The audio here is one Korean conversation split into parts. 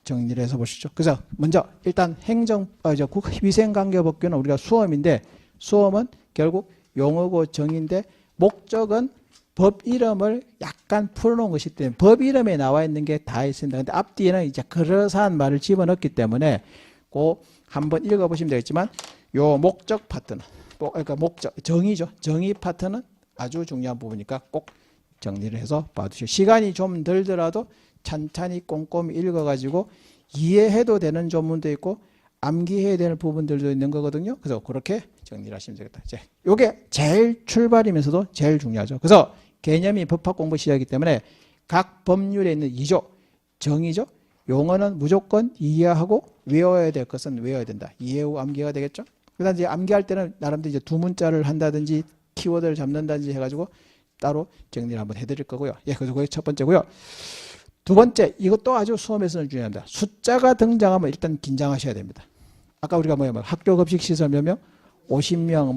정리를 해서 보시죠. 그래서 먼저 일단 위생관계법규는 우리가 수험인데 수험은 결국 용어고 정의인데 목적은 법 이름을 약간 풀어놓은 것이기 때문에 법 이름에 나와 있는 게 다 있습니다. 근데 앞뒤에는 이제 그러한 말을 집어넣기 때문에 꼭 한번 읽어보시면 되겠지만 요 목적 파트는 그러니까 목적 정의죠. 정의 파트는 아주 중요한 부분이니까 꼭 정리를 해서 봐두시고 시간이 좀 들더라도 찬찬히 꼼꼼히 읽어가지고 이해해도 되는 조문도 있고 암기해야 되는 부분들도 있는 거거든요. 그래서 그렇게 정리를 하시면 되겠다. 이제 요게 제일 출발이면서도 제일 중요하죠. 그래서 개념이 법학 공부 시작이기 때문에 각 법률에 있는 2조 정의죠. 용어는 무조건 이해하고 외워야 될 것은 외워야 된다. 이해 후 암기가 되겠죠. 그다음 이제 암기할 때는 나름대로 이제 두 문자를 한다든지 키워드를 잡는다든지 해가지고 따로 정리를 한번 해드릴 거고요. 예, 그래서 그게 첫 번째고요. 두 번째, 이것도 아주 수험에서는 중요합니다. 숫자가 등장하면 일단 긴장하셔야 됩니다. 아까 우리가 학교 급식 시설 몇 명? 50명,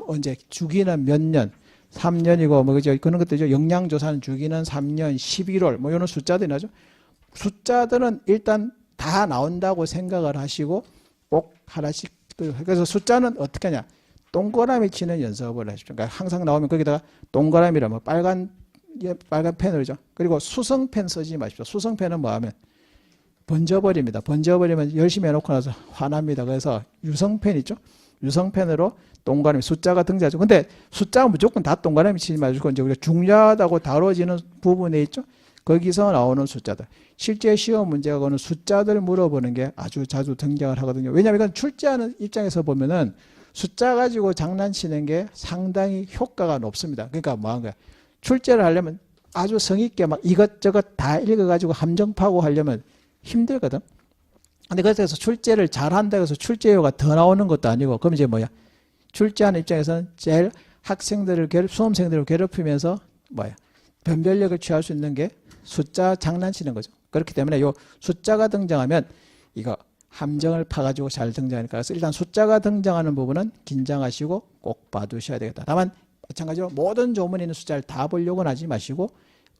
언제, 주기는 몇 년? 3년이고, 그런 것들이죠. 영양조사는 주기는 3년, 11월, 이런 숫자들이 나죠. 숫자들은 일단 다 나온다고 생각을 하시고, 꼭 하나씩, 그래서 숫자는 어떻게 하냐? 동그라미 치는 연습을 하십시오. 그러니까 항상 나오면 거기다가 동그라미라 빨간 펜을죠. 그리고 수성펜 쓰지 마십시오. 수성펜은 뭐하면 번져버립니다. 번져버리면 열심히 해놓고 나서 화납니다. 그래서 유성펜 있죠. 유성펜으로 동그라미 숫자가 등장하죠. 근데 숫자가 무조건 다 동그라미 치지 마시고 이제 우리가 중요하다고 다뤄지는 부분에 있죠. 거기서 나오는 숫자들. 실제 시험 문제하고는 숫자들 물어보는 게 아주 자주 등장을 하거든요. 왜냐하면 이건 출제하는 입장에서 보면은 숫자 가지고 장난치는 게 상당히 효과가 높습니다. 그러니까 뭐한 거야? 출제를 하려면 아주 성의있게 막 이것저것 다 읽어가지고 함정파고 하려면 힘들거든. 근데 그래서 출제를 잘한다고 해서 출제료가 더 나오는 것도 아니고, 그럼 이제 뭐야? 출제하는 입장에서는 제일 수험생들을 괴롭히면서 변별력을 취할 수 있는 게 숫자 장난치는 거죠. 그렇기 때문에 요 숫자가 등장하면 이거 함정을 파가지고 잘 등장하니까. 그래서 일단 숫자가 등장하는 부분은 긴장하시고 꼭 봐두셔야 되겠다. 다만 마찬가지로 모든 조문에 있는 숫자를 다 보려고는 하지 마시고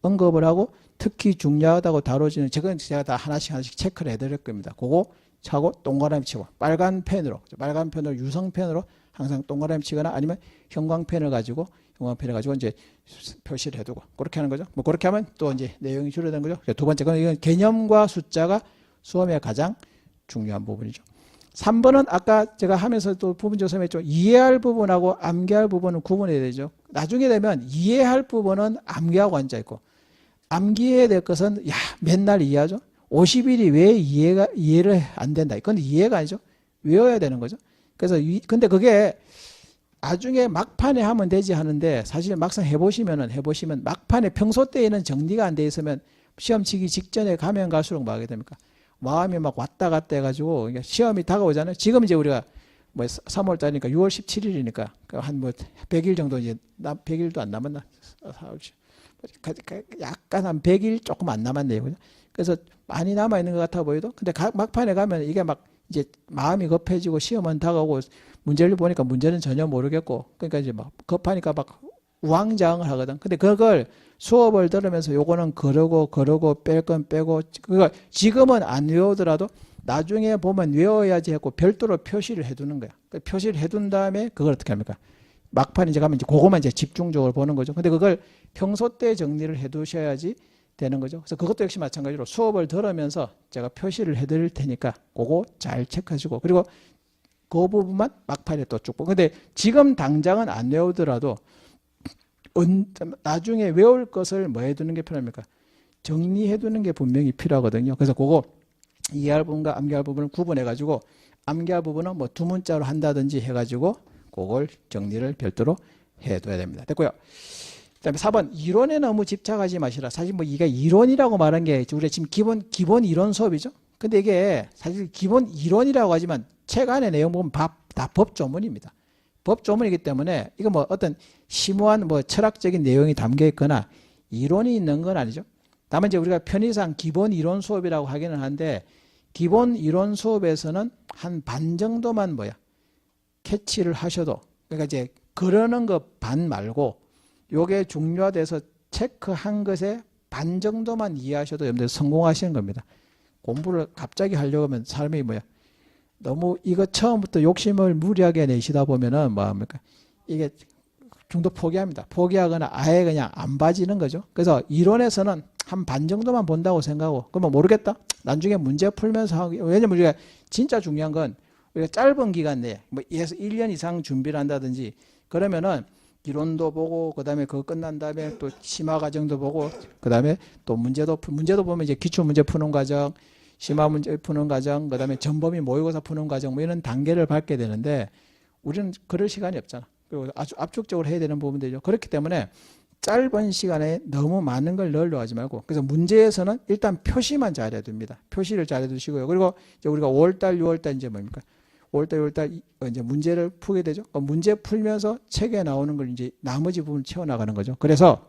언급을 하고 특히 중요하다고 다뤄지는 제가 다 하나씩 체크를 해드릴 겁니다. 그거 차고 동그라미 치고 빨간 펜으로 유성펜으로 항상 동그라미 치거나 아니면 형광펜을 가지고 이제 표시를 해두고 그렇게 하는 거죠. 그렇게 하면 또 이제 내용이 줄어드는 거죠. 두 번째 건 이건 개념과 숫자가 수험의 가장 중요한 부분이죠. 3번은 아까 제가 하면서 또 부분 조사했죠. 이해할 부분하고 암기할 부분은 구분해야 되죠. 나중에 되면 이해할 부분은 암기하고 앉아있고 암기해야 될 것은 맨날 이해하죠. 50일이 왜 이해를 안 된다. 이건 이해가 아니죠. 외워야 되는 거죠. 그래서 근데 그게 나중에 막판에 하면 되지 하는데 사실 막상 해보시면 막판에 평소 때에는 정리가 안 돼 있으면 시험 치기 직전에 가면 갈수록 뭐 하게 됩니까? 마음이 막 왔다 갔다 해가지고 시험이 다가오잖아요. 지금 이제 우리가 3월달이니까 6월 17일이니까 한 100일 정도 이제 100일도 안 남았나? 약간 한 100일 조금 안 남았네요. 그래서 많이 남아 있는 것 같아 보여도 근데 막판에 가면 이게 막 이제 마음이 급해지고 시험은 다가오고 문제를 보니까 문제는 전혀 모르겠고 그러니까 이제 막 급하니까 막 우왕좌왕을 하거든. 근데 그걸 수업을 들으면서 요거는 그러고 뺄 건 빼고 그러니까 지금은 안 외우더라도 나중에 보면 외워야지 했고 별도로 표시를 해두는 거야. 표시를 해둔 다음에 그걸 어떻게 합니까? 막판 이제 가면 이제 그것만 이제 집중적으로 보는 거죠. 근데 그걸 평소 때 정리를 해두셔야지 되는 거죠. 그래서 그것도 역시 마찬가지로 수업을 들으면서 제가 표시를 해드릴 테니까 그거 잘 체크하시고 그리고 그 부분만 막판에 또 쭉 보고 근데 지금 당장은 안 외우더라도 나중에 외울 것을 뭐 해두는 게 필요합니까? 정리해두는 게 분명히 필요하거든요. 그래서 그거 이해할 부분과 암기할 부분을 구분해가지고 암기할 부분은 뭐 두 문자로 한다든지 해가지고 그걸 정리를 별도로 해둬야 됩니다. 됐고요. 그 다음에 4번 이론에 너무 집착하지 마시라. 사실 이게 이론이라고 말한 게 우리가 지금 기본 이론 수업이죠. 근데 이게 사실 기본 이론이라고 하지만 책 안에 내용 보면 다 법조문입니다. 법조문이기 때문에 이거 어떤 심오한 철학적인 내용이 담겨 있거나 이론이 있는 건 아니죠. 다만 이제 우리가 편의상 기본 이론 수업이라고 하기는 한데 기본 이론 수업에서는 한 반 정도만 캐치를 하셔도 그러니까 이제 그러는 거 반 말고 요게 중요하돼서 체크한 것에 반 정도만 이해하셔도 여러분들 성공하시는 겁니다. 공부를 갑자기 하려고 하면 사람이 뭐야? 너무 이거 처음부터 욕심을 무리하게 내시다 보면은 뭐 합니까? 이게 중도 포기합니다. 포기하거나 아예 그냥 안 봐지는 거죠. 그래서 이론에서는 한 반 정도만 본다고 생각하고, 그러면 모르겠다. 나중에 문제 풀면서 하기. 왜냐면 우리가 진짜 중요한 건 우리가 짧은 기간 내에 뭐 1년 이상 준비를 한다든지 그러면은 이론도 보고 그다음에 그거 끝난 다음에 또 심화 과정도 보고 그다음에 또 문제도 보면 이제 기출 문제 푸는 과정, 심화 문제 푸는 과정, 그다음에 전범위 모의고사 푸는 과정 뭐 이런 단계를 밟게 되는데 우리는 그럴 시간이 없잖아. 그리고 아주 압축적으로 해야 되는 부분들이죠. 그렇기 때문에 짧은 시간에 너무 많은 걸 넣으려 하지 말고, 그래서 문제에서는 일단 표시만 잘해야 됩니다. 표시를 잘해 두시고요. 그리고 이제 우리가 5월달, 6월달 이제 뭡니까? 5월달, 6월달 이제 문제를 풀게 되죠. 문제 풀면서 책에 나오는 걸 이제 나머지 부분 채워나가는 거죠. 그래서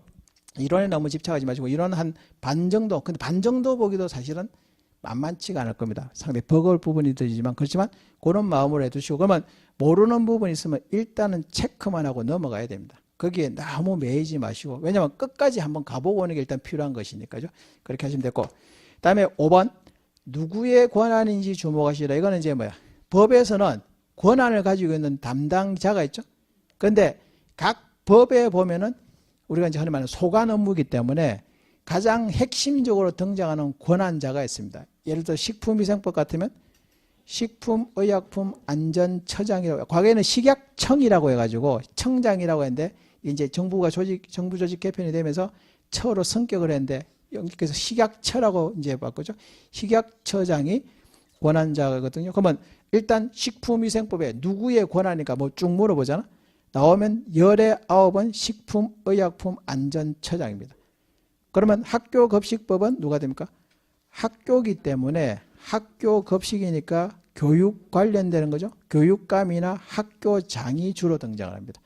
이론에 너무 집착하지 마시고 이론 한 반 정도, 근데 반 정도 보기도 사실은 만만치가 않을 겁니다. 상당히 버거울 부분이 들지만 그렇지만 그런 마음으로 해두시고, 그러면 모르는 부분이 있으면 일단은 체크만 하고 넘어가야 됩니다. 거기에 너무 매이지 마시고, 왜냐하면 끝까지 한번 가보고 오는 게 일단 필요한 것이니까요. 그렇게 하시면 됐고, 다음에 5번 누구의 권한인지 주목하시라. 이거는 이제 뭐야? 법에서는 권한을 가지고 있는 담당자가 있죠. 그런데 각 법에 보면은 우리가 이제 흔히 말하는 소관 업무이기 때문에 가장 핵심적으로 등장하는 권한자가 있습니다. 예를 들어 식품위생법 같으면 식품의약품안전처장이라고, 과거에는 식약청이라고 해가지고 청장이라고 했는데 이제 정부 조직 개편이 되면서 처로 성격을 했는데 그래서 식약처라고 이제 바꾸죠. 식약처장이 권한자거든요. 그러면 일단 식품위생법에 누구의 권한이니까 뭐 쭉 물어보잖아. 나오면 열의 9은 식품의약품안전처장입니다. 그러면 학교급식법은 누가 됩니까? 학교기 때문에 학교급식이니까 교육 관련되는 거죠. 교육감이나 학교장이 주로 등장을 합니다.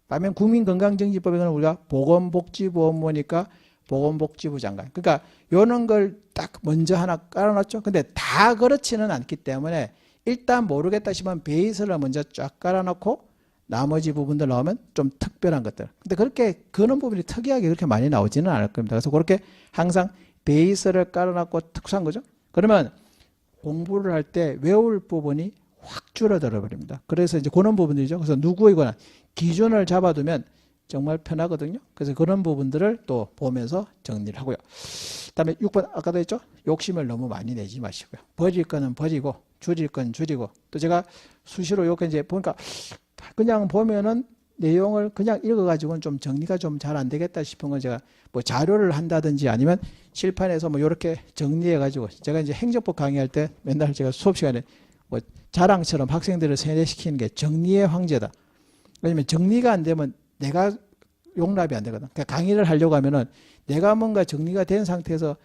반면 국민건강정지법에는 우리가 보건복지부 업무니까 보건복지부 장관. 그러니까 이런 걸 딱 먼저 하나 깔아놨죠. 근데 다 그렇지는 않기 때문에 일단 모르겠다 싶으면 베이스를 먼저 쫙 깔아놓고 나머지 부분들 나오면 좀 특별한 것들. 근데 그렇게 그런 부분이 특이하게 그렇게 많이 나오지는 않을 겁니다. 그래서 그렇게 항상 베이스를 깔아놨고 특수한 거죠. 그러면 공부를 할 때 외울 부분이 확 줄어들어 버립니다. 그래서 이제 그런 부분들이죠. 그래서 누구의 권한, 기준을 잡아두면 정말 편하거든요. 그래서 그런 부분들을 또 보면서 정리를 하고요. 그다음에 6번 아까도 했죠. 욕심을 너무 많이 내지 마시고요. 버릴 거는 버리고 줄일 건 줄이고, 또 제가 수시로 이렇게 이제 보니까 그냥 보면은 내용을 그냥 읽어가지고는 좀 정리가 좀 잘 안 되겠다 싶은 건 제가 뭐 자료를 한다든지 아니면 실판에서 뭐 이렇게 정리해가지고, 제가 이제 행정법 강의할 때 맨날 제가 수업 시간에 뭐 자랑처럼 학생들을 세뇌시키는 게 정리의 황제다. 왜냐면 정리가 안 되면 내가 용납이 안 되거든. 그러니까 강의를 하려고 하면은 내가 뭔가 정리가 된 상태에서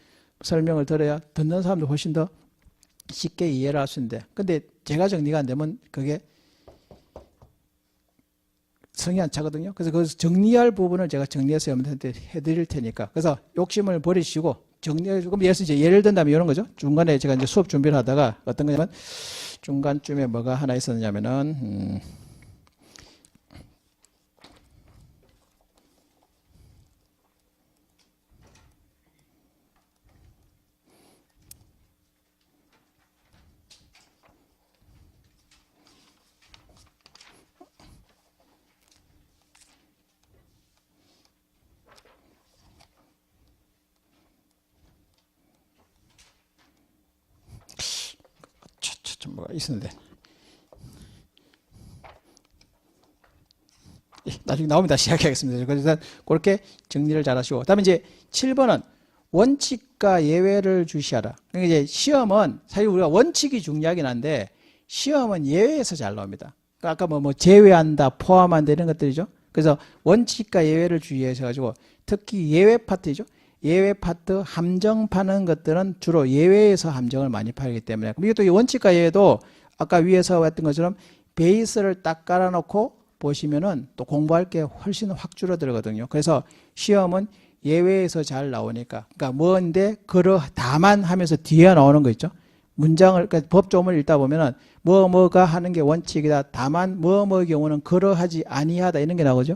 설명을 들어야 듣는 사람도 훨씬 더 쉽게 이해를 할 수 있는데, 근데 제가 정리가 안 되면 그게 성이 안 차거든요. 그래서 그 정리할 부분을 제가 정리해서 여러분들한테 해드릴 테니까, 그래서 욕심을 버리시고 정리해 주고, 예를 든다면 이런 거죠. 중간에 제가 이제 수업 준비를 하다가 어떤 거냐면 중간쯤에 뭐가 하나 있었냐면은 뭐가 있었는데 나중에 나오면 다시 이야기하겠습니다. 그래서 그렇게 정리를 잘 하시고, 그다음에 이제 7번은 원칙과 예외를 주시하라. 그러니까 이제 시험은 사실 우리가 원칙이 중요하긴 한데 시험은 예외에서 잘 나옵니다. 그러니까 아까 뭐 제외한다, 포함한다 이런 것들이죠. 그래서 원칙과 예외를 주의하셔가지고 특히 예외 파트이죠. 예외 파트 함정 파는 것들은 주로 예외에서 함정을 많이 팔기 때문에, 그럼 이것도 원칙과 예외도 아까 위에서 했던 것처럼 베이스를 딱 깔아놓고 보시면은 또 공부할 게 훨씬 확 줄어들거든요. 그래서 시험은 예외에서 잘 나오니까, 그러니까 뭔데 다만 하면서 뒤에 나오는 거 있죠. 문장을, 그러니까 법조문을 읽다 보면은 뭐가 하는 게 원칙이다. 다만 뭐의 경우는 그러하지 아니하다 이런 게 나오죠.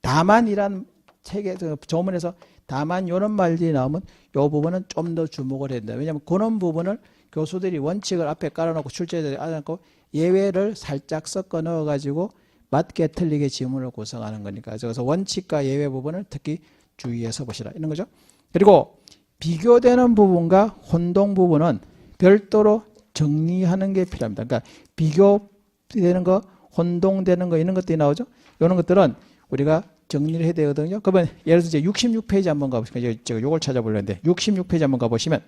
다만이란 책에서 조문에서 다만 이런 말들이 나오면 이 부분은 좀 더 주목을 해야 된다. 왜냐하면 그런 부분을 교수들이 원칙을 앞에 깔아놓고 출제자들이 깔아놓고 예외를 살짝 섞어 넣어가지고 맞게 틀리게 지문을 구성하는 거니까. 그래서 원칙과 예외 부분을 특히 주의해서 보시라 이런 거죠. 그리고 비교되는 부분과 혼동 부분은 별도로 정리하는 게 필요합니다. 그러니까 비교되는 거, 혼동되는 거 이런 것들이 나오죠. 이런 것들은 우리가 정리를 해야 되거든요. 그러면 예를 들어서 이제 66페이지 한번 가보시면 제가 이걸 찾아보려는데 66페이지 한번 가보시면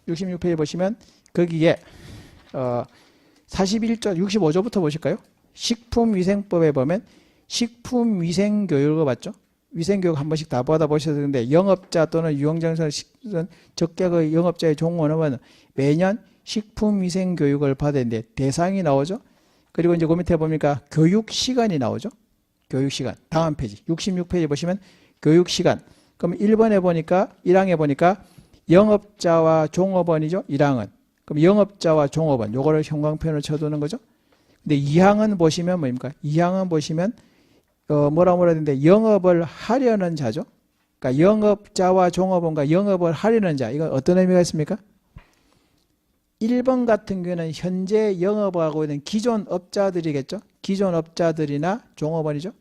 66페이지 보시면 거기에 41조 65조부터 보실까요? 식품위생법에 보면 식품위생교육을 봤죠. 위생교육 한 번씩 다 받아보셔야 되는데 영업자 또는 유형정선 적게 그 영업자의 종원은 매년 식품위생교육을 받아야 되는데 대상이 나오죠. 그리고 이제 그 밑에 보니까 교육시간이 나오죠. 교육시간. 다음 페이지 66페이지 보시면 교육시간. 그럼 1번에 보니까 1항에 보니까 영업자와 종업원이죠. 1항은. 그럼 영업자와 종업원 요거를 형광펜으로 쳐두는 거죠. 근데 2항은 보시면 뭡니까? 2항은 보시면 뭐라 되는데 영업을 하려는 자죠. 그러니까 영업자와 종업원과 영업을 하려는 자. 이건 어떤 의미가 있습니까? 1번 같은 경우에는 현재 영업하고 있는 기존 업자들이겠죠. 기존 업자들이나 종업원이죠.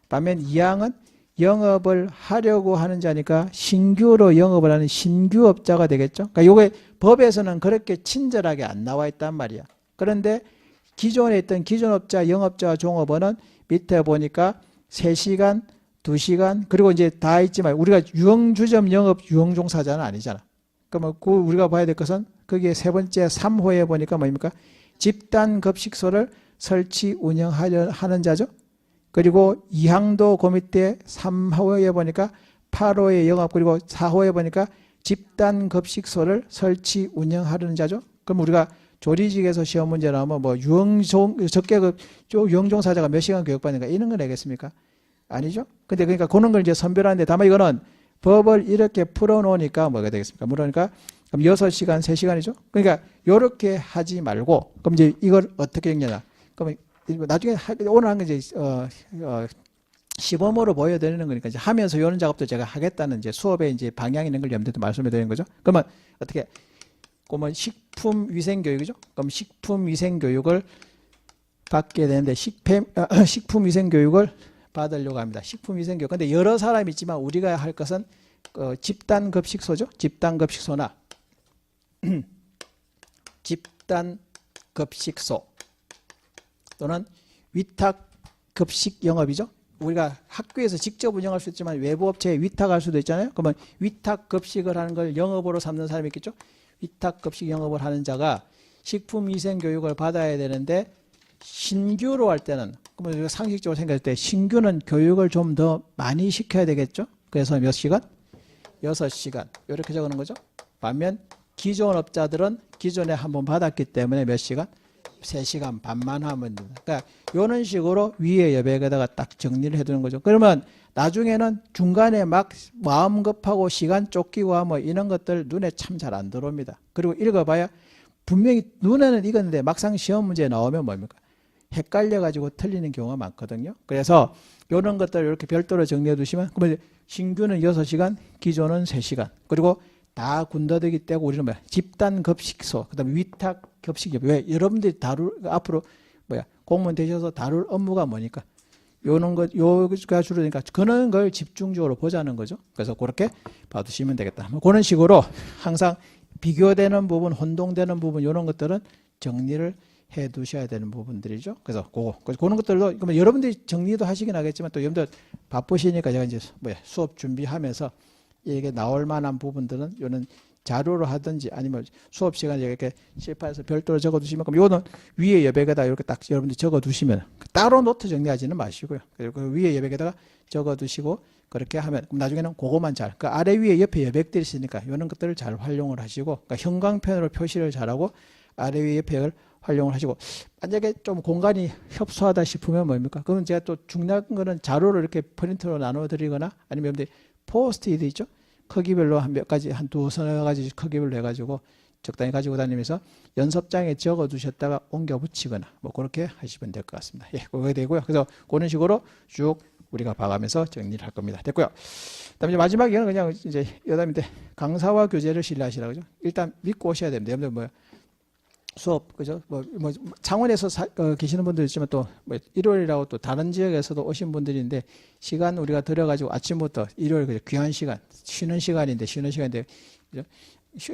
반면 2항은 영업을 하려고 하는 자니까 신규로 영업을 하는 신규 업자가 되겠죠. 그러니까 요게 법에서는 그렇게 친절하게 안 나와 있단 말이야. 그런데 기존에 있던 기존 업자, 영업자와 종업원은 밑에 보니까 3시간, 2시간, 그리고 이제 다 있지만 우리가 유흥주점 영업 유흥종사자는 아니잖아. 그러면 그 우리가 봐야 될 것은 거기에 세 번째 3호에 보니까 뭡니까? 집단급식소를 설치 운영하는 자죠. 그리고 2항도 그 밑에 3호에 보니까 8호의 영업, 그리고 4호에 보니까 집단급식소를 설치 운영하는 자죠. 그럼 우리가 조리직에서 시험 문제 나오면 뭐 유흥종사자가 몇 시간 교육받는가 이런 거 내겠습니까? 아니죠. 근데 그러니까 그런 걸 이제 선별하는데 다만 이거는 법을 이렇게 풀어놓으니까 뭐가 되겠습니까? 그러니까 그럼 6시간, 3시간이죠. 그러니까 이렇게 하지 말고 그럼 이제 이걸 어떻게 정리하냐? 그러면 나중에 오늘 한 게 이제 시범으로 보여드리는 거니까 이제 하면서 이런 작업도 제가 하겠다는 이제 수업의 이제 방향 있는 걸 염두에 말씀해 드리는 거죠. 그러면 어떻게? 그러면 식품위생교육이죠. 그럼 식품위생교육을 받게 되는데 식품위생교육을 받으려고 합니다. 식품위생교육. 근데 여러 사람이 있지만 우리가 할 것은 집단급식소죠. 집단급식소나 집단급식소 또는 위탁급식 영업이죠. 우리가 학교에서 직접 운영할 수 있지만 외부 업체에 위탁할 수도 있잖아요. 그러면 위탁급식을 하는 걸 영업으로 삼는 사람이 있겠죠. 위탁급식 영업을 하는 자가 식품위생교육을 받아야 되는데 신규로 할 때는 그러면 상식적으로 생각할 때 신규는 교육을 좀 더 많이 시켜야 되겠죠. 그래서 몇 시간? 6시간 이렇게 적어놓은 거죠. 반면 기존 업자들은 기존에 한번 받았기 때문에 몇 시간? 3시간 반만 하면 된다. 그러니까 이런 식으로 위에 여백에다가 딱 정리를 해두는 거죠. 그러면 나중에는 중간에 막 마음 급하고 시간 쫓기고 뭐 이런 것들 눈에 참 잘 안 들어옵니다. 그리고 읽어봐야 분명히 눈에는 익었는데 막상 시험 문제 나오면 뭡니까? 헷갈려가지고 틀리는 경우가 많거든요. 그래서 이런 것들 이렇게 별도로 정리해 두시면 그러면 신규는 6시간, 기존은 3시간. 그리고 다 군더더기 떼고 우리는 뭐야? 집단급식소, 그 다음에 위탁급식. 왜? 여러분들이 앞으로 공무원 되셔서 다룰 업무가 뭐니까? 요런 것, 요가 주로니까 그런 걸 집중적으로 보자는 거죠. 그래서 그렇게 봐두시면 되겠다. 그런 식으로 항상 비교되는 부분, 혼동되는 부분, 이런 것들은 정리를 해 두셔야 되는 부분들이죠. 그래서 그런 것들도, 그러면 여러분들이 정리도 하시긴 하겠지만 또 여러분들 바쁘시니까 제가 이제 수업 준비하면서 이게 나올 만한 부분들은 요는 자료로 하든지 아니면 수업 시간에 이렇게 실파해서 별도로 적어 두시면 그럼 요는 위에 여백에다 이렇게 딱 여러분들이 적어 두시면 따로 노트 정리하지는 마시고요. 그리고 그 위에 여백에다가 적어 두시고 그렇게 하면 그럼 나중에는 그거만 잘, 그 아래 위에 옆에 여백들이 있으니까 이런 것들을 잘 활용을 하시고 그러니까 형광펜으로 표시를 잘하고 아래 위에 옆에 활용을 하시고 만약에 좀 공간이 협소하다 싶으면 뭡니까? 그러면 제가 또 중요한 거는 자료를 이렇게 프린트로 나눠 드리거나 아니면 여러분들이 포스트잇 있죠? 크기별로 한 몇 가지, 한 두서너 가지 크기별로 해가지고 적당히 가지고 다니면서 연습장에 적어 두셨다가 옮겨 붙이거나 뭐 그렇게 하시면 될 것 같습니다. 예, 그게 되고요. 그래서 그런 식으로 쭉 우리가 봐가면서 정리를 할 겁니다. 됐고요. 그다음에 마지막에는 그냥 이제 여담인데 강사와 교재를 신뢰하시라 그죠? 일단 믿고 오셔야 됩니다. 여러분들 뭐 수업 그죠? 뭐 창원에서 계시는 분들 있지만 또 뭐 일요일이라고 또 다른 지역에서도 오신 분들인데 시간 우리가 들여가지고 아침부터 일요일 그죠? 귀한 시간 쉬는 시간인데 그죠?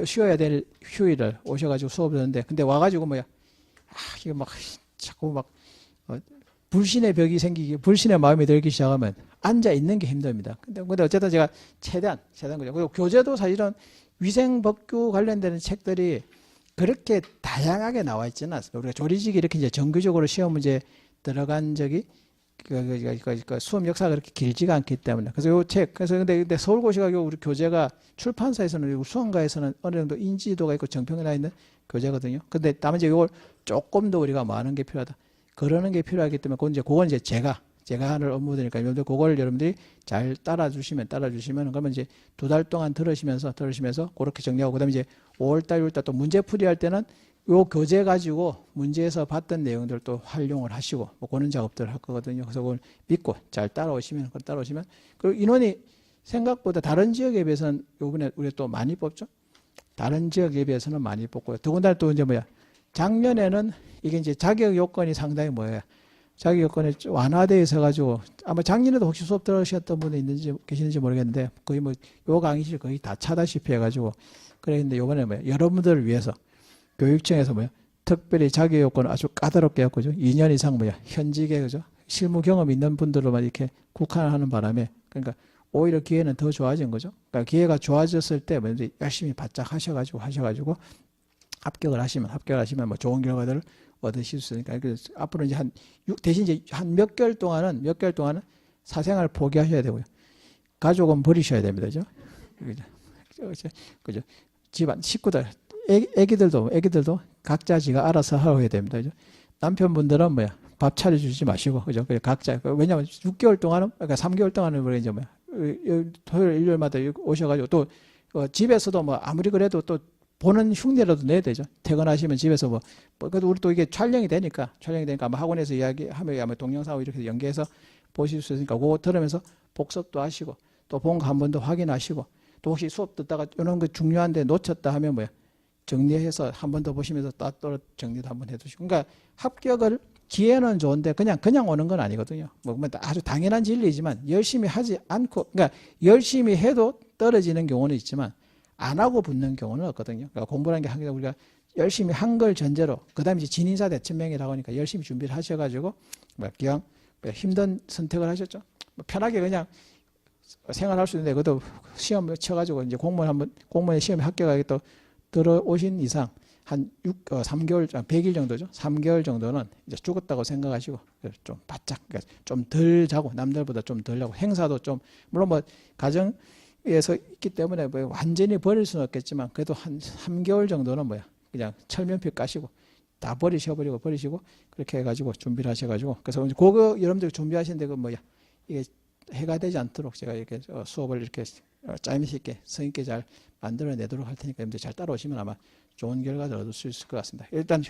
쉬어야 될 휴일을 오셔가지고 수업을 하는데 근데 와가지고 이거 막 자꾸 막 불신의 벽이 생기기, 불신의 마음이 들기 시작하면 앉아 있는 게 힘듭니다. 근데 어쨌든 제가 최대한 거죠. 그리고 교재도 사실은 위생법규 관련되는 책들이 그렇게 다양하게 나와 있지는 않습니다. 우리가 조리직이 이렇게 이제 정규적으로 시험 문제 들어간 적이 수험 역사가 그렇게 길지가 않기 때문에. 그래서 요 책, 근데 서울고시가 우리 교재가 출판사에서는, 수험가에서는 어느 정도 인지도가 있고 정평이 나 있는 교재거든요. 근데 다만 이제 이걸 조금 더 우리가 많은 게 필요하다. 그러는 게 필요하기 때문에 그건 이제 제가 하는 업무들이니까 여러분들 그걸 여러분들이 잘 따라주시면 그러면 이제 2달 동안 들으시면서 그렇게 정리하고 그다음에 이제 5월달 6월달 또 문제풀이 할 때는 요 교재 가지고 문제에서 봤던 내용들 또 활용을 하시고 그런 작업들을 할 거거든요. 그래서 그걸 믿고 잘 따라오시면 그리고 인원이 생각보다 다른 지역에 비해서는 요번에 우리가 또 많이 뽑죠. 다른 지역에 비해서는 많이 뽑고요. 더군다나 또 이제 작년에는 이게 이제 자격 요건이 상당히 자격 요건이 완화되어 있어가지고 아마 작년에도 혹시 수업 들으셨던 분이 계시는지 모르겠는데 거의 요 강의실 거의 다 차다시피 해가지고 그랬는데 요번에 여러분들을 위해서 교육청에서 특별히 자격 요건을 아주 까다롭게 했고 2년 이상 현직에 그죠 실무 경험 있는 분들로만 이렇게 국한하는 바람에 그러니까 오히려 기회는 더 좋아진 거죠. 그러니까 기회가 좋아졌을 때 열심히 바짝 하셔가지고 합격을 하시면 좋은 결과들을 얻으실 수 있으니까 앞으로 이제 대신 이제 한 몇 개월 동안은 사생활 포기하셔야 되고요. 가족은 버리셔야 됩니다. 그죠? 집안 식구들, 애기들도 각자 지가 알아서 하셔야 됩니다. 그죠? 남편분들은 밥 차려주지 마시고, 그죠? 각자, 왜냐면 6개월 동안은, 그러니까 3개월 동안은 이제 토요일, 일요일마다 오셔가지고 또 집에서도 아무리 그래도 또 보는 흉내라도 내야 되죠. 퇴근하시면 집에서 그래도 우리 또 이게 촬영이 되니까 아마 학원에서 이야기하면 아마 동영상으로 이렇게 연계해서 보실 수 있으니까 그거 들으면서 복습도 하시고 또 본 거 한 번 더 확인하시고 또 혹시 수업 듣다가 이런 거 중요한데 놓쳤다 하면 정리해서 한 번 더 보시면서 따로 정리도 한번 해두시고 그러니까 합격을 기회는 좋은데 그냥 오는 건 아니거든요. 아주 당연한 진리지만 열심히 하지 않고 그러니까 열심히 해도 떨어지는 경우는 있지만 안 하고 붙는 경우는 없거든요. 그러니까 공부라는 게 항상 우리가 열심히 한 걸 전제로 그다음에 이제 진인사 대천명이라고 하니까 열심히 준비를 하셔가지고 기왕 힘든 선택을 하셨죠. 편하게 그냥 생활할 수 있는데 그것도 시험 쳐가지고 이제 공무원 시험에 합격하게 또 들어오신 이상 한 3개월, 100일 정도죠. 3개월 정도는 이제 죽었다고 생각하시고 좀 바짝 좀 덜 자고 남들보다 좀 덜 자고 행사도 좀 물론 가정에서 있기 때문에 완전히 버릴 수는 없겠지만 그래도 한 3개월 정도는 그냥 철면피 까시고 다 버리시고 그렇게 해가지고 준비를 하셔가지고 그래서 그거 여러분들 준비하시는데 이게 해가 되지 않도록 제가 이렇게 수업을 이렇게 짜임새 있게 성의 있게 잘 만들어내도록 할 테니까 여러분들 잘 따라오시면 아마 좋은 결과를 얻을 수 있을 것 같습니다. 일단